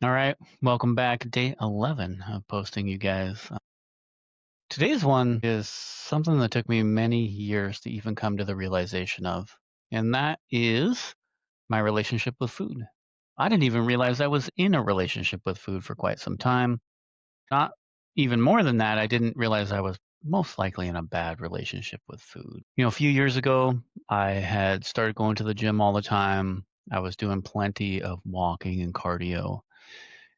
All right, welcome back. Day 11 of posting, you guys. Today's one is something that took me many years to even come to the realization of, and that is my relationship with food. I didn't even realize I was in a relationship with food for quite some time. Not even more than that, I didn't realize I was most likely in a bad relationship with food. A few years ago, I had started going to the gym all the time. I was doing plenty of walking and cardio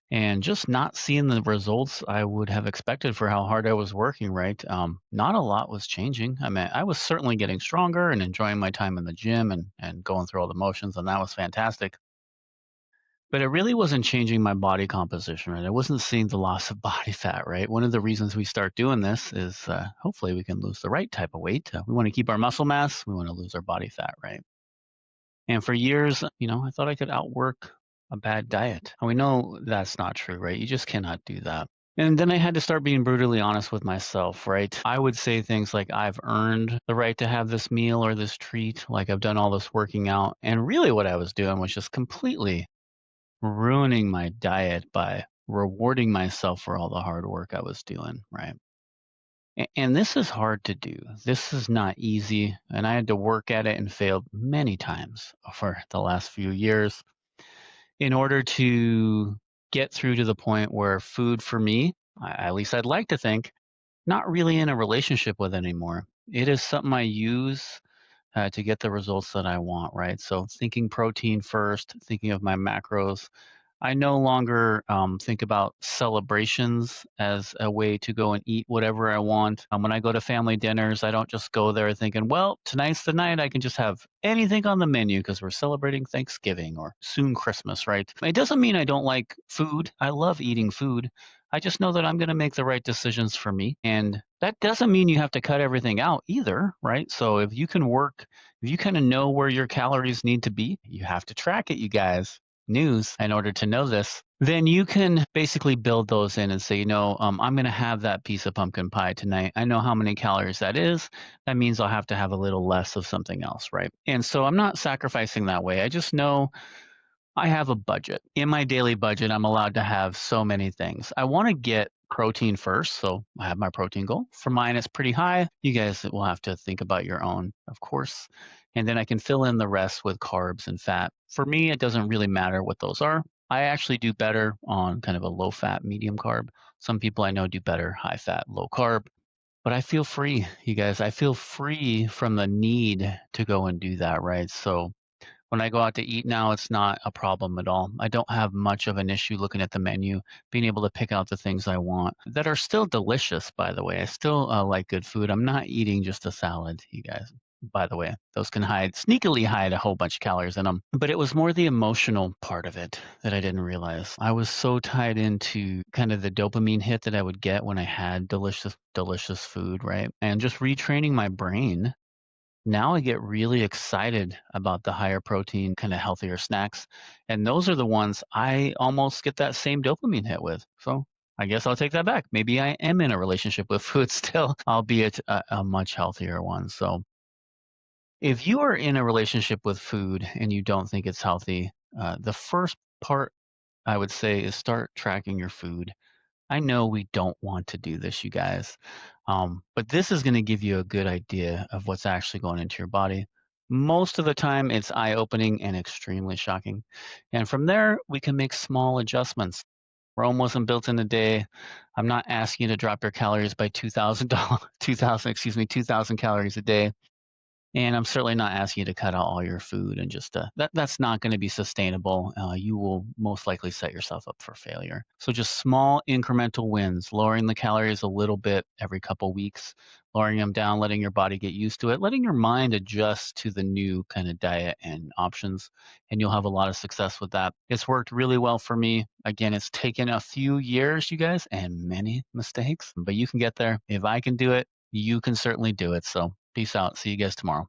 and just not seeing the results I would have expected for how hard I was working, right? Not a lot was changing. I mean, I was certainly getting stronger and enjoying my time in the gym and going through all the motions, and that was fantastic. But it really wasn't changing my body composition, right? I wasn't seeing the loss of body fat, right? One of the reasons we start doing this is hopefully we can lose the right type of weight. We want to keep our muscle mass, we want to lose our body fat, right? And for years, I thought I could outwork a bad diet. And we know that's not true, right? You just cannot do that. And then I had to start being brutally honest with myself, right? I would say things like, I've earned the right to have this meal or this treat. Like, I've done all this working out. And really, what I was doing was just completely ruining my diet by rewarding myself for all the hard work I was doing, right? And this is hard to do. This is not easy. And I had to work at it and failed many times for the last few years in order to get through to the point where food for me, at least I'd like to think, not really in a relationship with anymore. It is something I use to get the results that I want, right? So thinking protein first, thinking of my macros, I no longer think about celebrations as a way to go and eat whatever I want. When I go to family dinners, I don't just go there thinking, well, tonight's the night I can just have anything on the menu because we're celebrating Thanksgiving or soon Christmas, right? It doesn't mean I don't like food. I love eating food. I just know that I'm going to make the right decisions for me. And that doesn't mean you have to cut everything out either, right? So if you can work, if you kind of know where your calories need to be, you have to track it, you guys news in order to know this, then you can basically build those in and say, I'm going to have that piece of pumpkin pie tonight. I know how many calories that is. That means I'll have to have a little less of something else, right? And so I'm not sacrificing that way. I just know I have a budget. In my daily budget, I'm allowed to have so many things. I want to get protein first, so I have my protein goal. For mine, it's pretty high. You guys will have to think about your own, of course. And then I can fill in the rest with carbs and fat. For me, it doesn't really matter what those are. I actually do better on kind of a low fat, medium carb. Some people I know do better high fat, low carb. But I feel free, you guys. I feel free from the need to go and do that, right? So when I go out to eat now, it's not a problem at all. I don't have much of an issue looking at the menu, being able to pick out the things I want that are still delicious, by the way. I still like good food. I'm not eating just a salad, you guys. By the way, those can sneakily hide a whole bunch of calories in them. But it was more the emotional part of it that I didn't realize. I was so tied into kind of the dopamine hit that I would get when I had delicious, delicious food, right? And just retraining my brain, now I get really excited about the higher protein, kind of healthier snacks. And those are the ones I almost get that same dopamine hit with. So I guess I'll take that back. Maybe I am in a relationship with food still, albeit a much healthier one. So if you are in a relationship with food and you don't think it's healthy, the first part I would say is start tracking your food. I know we don't want to do this, you guys, but this is going to give you a good idea of what's actually going into your body. Most of the time, it's eye opening and extremely shocking. And from there, we can make small adjustments. Rome wasn't built in a day. I'm not asking you to drop your calories by 2,000 calories a day. And I'm certainly not asking you to cut out all your food and just that's not going to be sustainable. You will most likely set yourself up for failure. So just small incremental wins, lowering the calories a little bit every couple weeks, lowering them down, letting your body get used to it, letting your mind adjust to the new kind of diet and options, and you'll have a lot of success with that. It's worked really well for me. Again, it's taken a few years, you guys, and many mistakes, but you can get there. If I can do it, you can certainly do it. So peace out. See you guys tomorrow.